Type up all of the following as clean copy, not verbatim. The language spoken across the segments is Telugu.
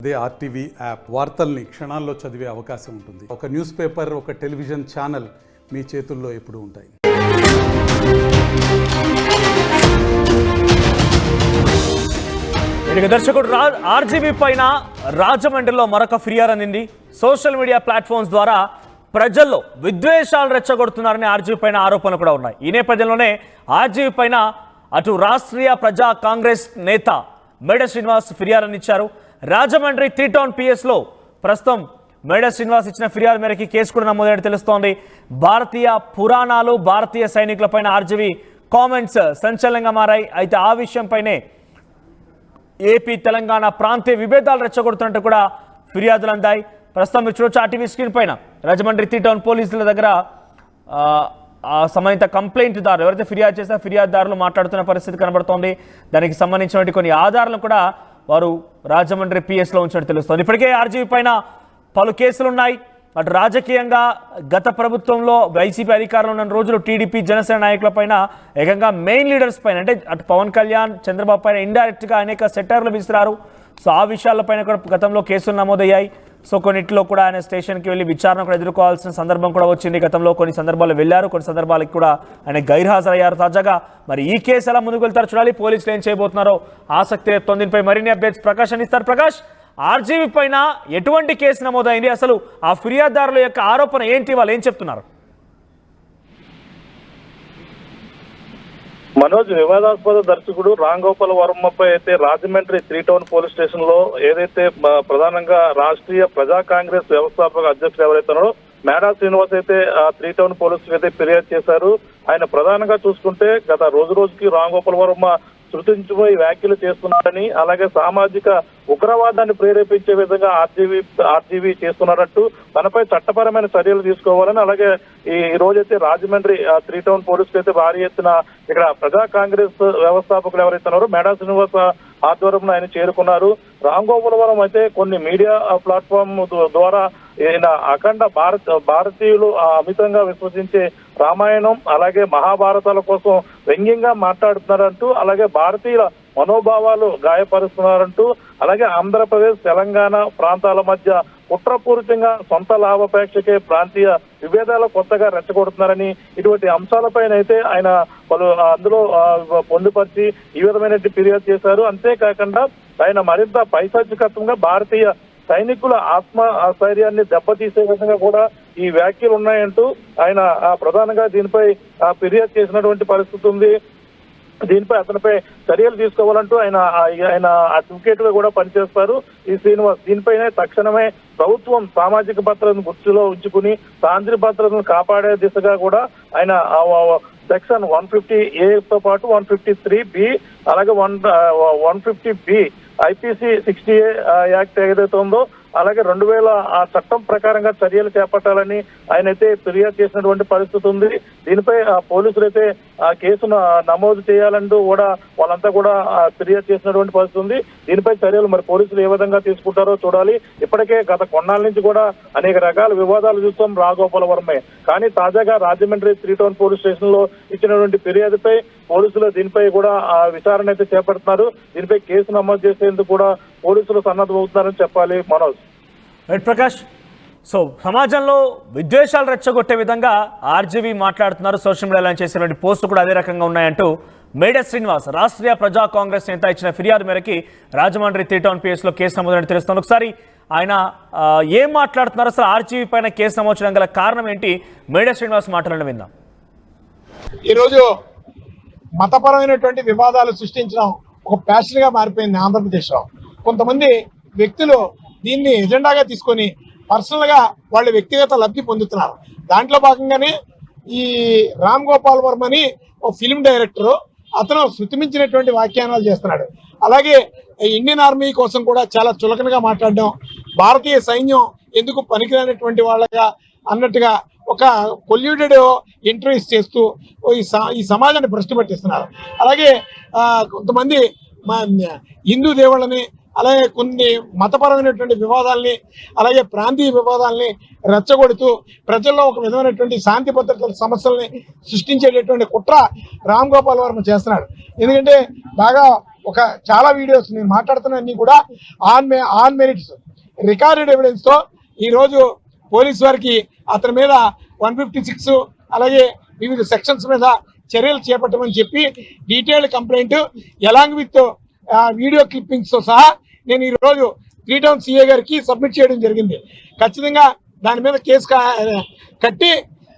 అదే ఆర్టీవీ యాప్ వార్తల్ని క్షణాల్లో చదివే అవకాశం ఉంటుంది. ఒక న్యూస్ పేపర్, ఒక టెలివిజన్ ఛానల్ మీ చేతుల్లో ఎప్పుడూ ఉంటాయి. దర్శకుడు ఆర్జీవీ పైన రాజమండ్రిలో మరొక ఫిర్యాదు అందింది. సోషల్ మీడియా ప్లాట్ఫామ్స్ ద్వారా ప్రజల్లో విద్వేషాలు రెచ్చగొడుతున్నారని ఆర్జీవీ పైన ఆరోపణలు కూడా ఉన్నాయి. ఈ నేపథ్యంలోనే ఆర్జీవీ పైన అటు రాష్ట్రీయ ప్రజా కాంగ్రెస్ నేత మేడ శ్రీనివాస్ ఫిర్యాదు ఇచ్చారు. రాజమండ్రి 3 టౌన్ పిఎస్లో ప్రస్తుతం మేడ శ్రీనివాస్ ఇచ్చిన ఫిర్యాదు మేరకు కేసు కూడా నమోదైనట్టు తెలుస్తోంది. భారతీయ పురాణాలు, భారతీయ సైనికులపైన ఆర్జీవీ కామెంట్స్ సంచలనంగా మారాయి. అయితే ఆ విషయంపైనే ఏపీ తెలంగాణ ప్రాంతీయ విభేదాలు రెచ్చగొడుతున్నట్టు కూడా ఫిర్యాదులు అందాయి. ప్రస్తుతం మీరు చూడొచ్చు ఆర్టీవీ స్క్రీన్ పైన రాజమండ్రి 3 టౌన్ పోలీసుల దగ్గర సంబంధిత కంప్లైంట్దారు ఎవరైతే ఫిర్యాదు చేశారో ఫిర్యాదుదారులు మాట్లాడుతున్న పరిస్థితి కనబడుతోంది. దానికి సంబంధించినటువంటి కొన్ని ఆధారాలను కూడా వారు రాజమండ్రి పిఎస్లో ఉంచినట్టు తెలుస్తోంది. ఇప్పటికే ఆర్జీవీ పైన పలు కేసులు ఉన్నాయి. అటు రాజకీయంగా గత ప్రభుత్వంలో వైసీపీ అధికారంలో ఉన్న రోజులు టీడీపీ జనసేన నాయకుల పైన ఏకంగా మెయిన్ లీడర్స్ పైన అంటే అటు పవన్ కళ్యాణ్, చంద్రబాబు పైన ఇండైరెక్ట్గా అనేక సెటర్లు విసిరారు. సో ఆ విషయాలపైన కూడా గతంలో కేసులు నమోదయ్యాయి. సో కొన్నిట్లో కూడా ఆయన స్టేషన్కి వెళ్ళి విచారణ కూడా ఎదుర్కోవాల్సిన సందర్భం కూడా వచ్చింది. గతంలో కొన్ని సందర్భాలు వెళ్ళారు, కొన్ని సందర్భాలకు కూడా ఆయన గైర్హాజరయ్యారు. తాజాగా మరి ఈ కేసు ఎలా ముందుకు వెళ్తారో చూడాలి. పోలీసులు ఏం చేయబోతున్నారో ఆసక్తి రేపుతోంది. దీనిపై మరిన్ని అప్డేట్స్ ప్రకాష్ అందిస్తారు. ప్రకాష్, ఆర్జీవీ పైన ఎటువంటి కేసు నమోదైంది, అసలు ఆ ఫిర్యాదుదారుల యొక్క ఆరోపణ ఏంటి, వాళ్ళు ఏం చెప్తున్నారు? మనోజ్, వివాదాస్పద దర్శకుడు రామ్ గోపాల్ వర్మపై అయితే రాజమండ్రి 3 టౌన్ పోలీస్ స్టేషన్ లో ఏదైతే ప్రధానంగా రాష్ట్రీయ ప్రజా కాంగ్రెస్ వ్యవస్థాపక అధ్యక్షుడు ఎవరైతున్నారో మేడా శ్రీనివాస్ అయితే 3 టౌన్ పోలీసులకు అయితే ఫిర్యాదు చేశారు. ఆయన ప్రధానంగా చూసుకుంటే గత రోజుకి రామ్ గోపాల్ వర్మ సృష్టించిపోయి వ్యాఖ్యలు చేస్తున్నారని, అలాగే సామాజిక ఉగ్రవాదాన్ని ప్రేరేపించే విధంగా ఆర్జీవీ చేస్తున్నారంటూ తనపై చట్టపరమైన చర్యలు తీసుకోవాలని, అలాగే ఈ రోజైతే రాజమండ్రి 3 టౌన్ పోలీసులు అయితే భారీ ఎత్తున ఇక్కడ ప్రజా కాంగ్రెస్ వ్యవస్థాపకులు ఎవరైతున్నారో మేడా శ్రీనివాస్ ఆధ్వర్యంలో ఆయన చేరుకున్నారు. రామ్ గోపాల్ వర్మ అయితే కొన్ని మీడియా ప్లాట్ఫామ్ ద్వారా ఈయన అఖండ భారతీయులు అమితంగా విశ్వసించే రామాయణం అలాగే మహాభారతాల కోసం వ్యంగ్యంగా మాట్లాడుతున్నారంటూ, అలాగే భారతీయుల మనోభావాలు గాయపరుస్తున్నారంటూ, అలాగే ఆంధ్రప్రదేశ్, తెలంగాణ ప్రాంతాల మధ్య కుట్రపూరితంగా సొంత లాభాపేక్షకే ప్రాంతీయ విభేదాలు కొత్తగా రెచ్చగొడుతున్నారని ఇటువంటి అంశాలపైన అయితే ఆయన పలు అందులో పొందుపరిచి ఈ విధమైన ఫిర్యాదు చేశారు. అంతేకాకుండా ఆయన మరింత పైశాచికత్వంగా భారతీయ సైనికుల ఆత్మస్థైర్యాన్ని దెబ్బతీసే విధంగా కూడా ఈ వ్యాఖ్యలు ఉన్నాయంటూ ఆయన ప్రధానంగా దీనిపై ఫిర్యాదు చేసినటువంటి పరిస్థితి ఉంది. దీనిపై అతనిపై చర్యలు తీసుకోవాలంటూ ఆయన అడ్వకేట్ గా కూడా పనిచేస్తారు ఈ శ్రీనివాస్. దీనిపైనే తక్షణమే ప్రభుత్వం సామాజిక భద్రతను దృష్టిలో ఉంచుకుని సాంద్ర భద్రతను కాపాడే దిశగా కూడా ఆయన సెక్షన్ 150A తో పాటు 153B అలాగే 150B IPC 60A యాక్ట్ ఏదైతే ఉందో అలాగే 2000 ఆ చట్టం ప్రకారంగా చర్యలు చేపట్టాలని ఆయన అయితే ఫిర్యాదు చేసినటువంటి పరిస్థితి ఉంది. దీనిపై పోలీసులు అయితే కేసును నమోదు చేయాలంటూ కూడా వాళ్ళంతా కూడా ఫిర్యాదు చేసినటువంటి పరిస్థితి ఉంది. దీనిపై చర్యలు మరి పోలీసులు ఏ విధంగా తీసుకుంటారో చూడాలి. ఇప్పటికే గత కొన్నాళ్ళ నుంచి కూడా అనేక రకాల వివాదాలు చూస్తాం రాఘోపాల్ వర్మే. కానీ తాజాగా రాజమండ్రి 3 టౌన్ పోలీస్ స్టేషన్ లో ఇచ్చినటువంటి ఫిర్యాదుపై పోలీసులు దీనిపై కూడా విచారణ అయితే చేపడుతున్నారు. దీనిపై కేసు నమోదు చేసేందుకు కూడా పోలీసులు సన్నద్ధమవుతున్నారని చెప్పాలి. మనోజ్. రైట్ ప్రకాష్. సో సమాజంలో విద్వేషాలు రెచ్చగొట్టే విధంగా ఆర్జీవీ మాట్లాడుతున్నారు. సోషల్ మీడియాలో చేసినటువంటి పోస్టులు కూడా అదే రకంగా ఉన్నాయంటూ మేడ శ్రీనివాస్ రాష్ట్రీయ ప్రజా కాంగ్రెస్ నేత ఇచ్చిన ఫిర్యాదు మేరకి రాజమండ్రి 3 టౌన్ పిఎస్లో కేసు నమోదని తెలుస్తుంది. ఒకసారి ఆయన ఏం మాట్లాడుతున్నారు, అసలు ఆర్జీవీ పైన కేసు నమోదు చేయడం గల కారణం ఏంటి, మేడ శ్రీనివాస్ మాట్లాడడం విందాం. ఈరోజు మతపరమైనటువంటి వివాదాలు సృష్టించడం ఒక ప్యాషన్ గా మారిపోయింది ఆంధ్రప్రదేశ్లో. కొంతమంది వ్యక్తులు దీన్ని ఎజెండాగా తీసుకొని పర్సనల్ గా వాళ్ళ వ్యక్తిగత లబ్ధి పొందుతున్నారు. దాంట్లో భాగంగానే ఈ రామ్ గోపాల్ వర్మని ఒక ఫిల్మ్ డైరెక్టర్, అతను శృతిమించినటువంటి వ్యాఖ్యానాలు చేస్తున్నాడు. అలాగే ఇండియన్ ఆర్మీ కోసం కూడా చాలా చులకనగా మాట్లాడడం, భారతీయ సైన్యం ఎందుకు పనికిరానటువంటి వాళ్ళగా అన్నట్టుగా ఒక పొల్యూటెడ్ ఇంటర్వ్యూస్ చేస్తూ ఈ సమాజాన్ని భ్రష్టు పట్టిస్తున్నారు. అలాగే కొంతమంది హిందూ దేవుళ్ళని, అలాగే కొన్ని మతపరమైనటువంటి వివాదాలని, అలాగే ప్రాంతీయ వివాదాలని రెచ్చగొడుతూ ప్రజల్లో ఒక విధమైనటువంటి శాంతి భద్రతల సమస్యల్ని సృష్టించేటటువంటి కుట్ర రామ్ గోపాల్ వర్మ చేస్తున్నాడు. ఎందుకంటే బాగా ఒక చాలా వీడియోస్ నేను మాట్లాడుతున్నవన్నీ కూడా ఆన్ మెరిట్స్ రికార్డెడ్ ఎవిడెన్స్ తో ఈ రోజు పోలీస్ వారికి అతని మీద 156 అలాగే వివిధ సెక్షన్స్ మీద చర్యలు చేపట్టమని చెప్పి detailed complaint along with video clippings తో సహా నేను ఈ రోజు 3 టౌన్ సిఏ గారికి సబ్మిట్ చేయడం జరిగింది. ఖచ్చితంగా దాని మీద కేసు కట్టి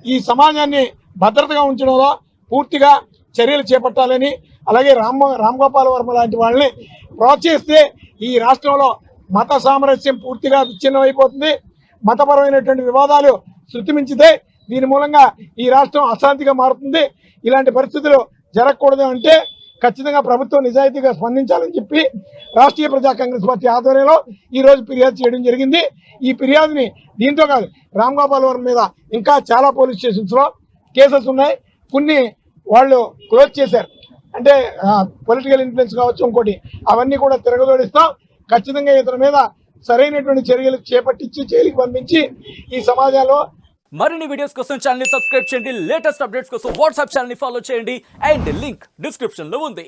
ఈ సమాజాన్ని భద్రతగా ఉంచడంలో పూర్తిగా చర్యలు చేపట్టాలని, అలాగే రామ్ గోపాల్ వర్మ లాంటి వాళ్ళని ప్రోత్సహిస్తే ఈ రాష్ట్రంలో మత సామరస్యం పూర్తిగా విచ్ఛిన్నమైపోతుంది. మతపరమైనటువంటి వివాదాలు శృతిమించితే దీని మూలంగా ఈ రాష్ట్రం అశాంతిగా మారుతుంది. ఇలాంటి పరిస్థితులు జరగకూడదు అంటే ఖచ్చితంగా ప్రభుత్వం నిజాయితీగా స్పందించాలని చెప్పి రాష్ట్రీయ ప్రజా కాంగ్రెస్ పార్టీ ఆధ్వర్యంలో ఈ రోజు ఫిర్యాదు చేయడం జరిగింది. ఈ ఫిర్యాదుని దీంతో కాదు, రామ్ గోపాల్ వర్మ మీద ఇంకా చాలా పోలీస్ స్టేషన్స్ లో కేసెస్ ఉన్నాయి. కొన్ని వాళ్ళు క్లోజ్ చేశారు, అంటే పొలిటికల్ ఇన్ఫ్లుయెన్స్ కావచ్చు, ఇంకోటి అవన్నీ కూడా తిరగదోడిస్తాం. ఖచ్చితంగా ఇతని మీద సరైనటువంటి చర్యలు చేపట్టించి జైలుకి పంపించి ఈ సమాజంలో మరిన్ని వీడియోస్ కోసం ఛానల్ ని సబ్స్క్రైబ్ చేయండి. లేటెస్ట్ అప్డేట్స్ కోసం వాట్సాప్ ఛానల్ ని ఫాలో చేయండి. అండ్ లింక్ డిస్క్రిప్షన్ లో ఉంది.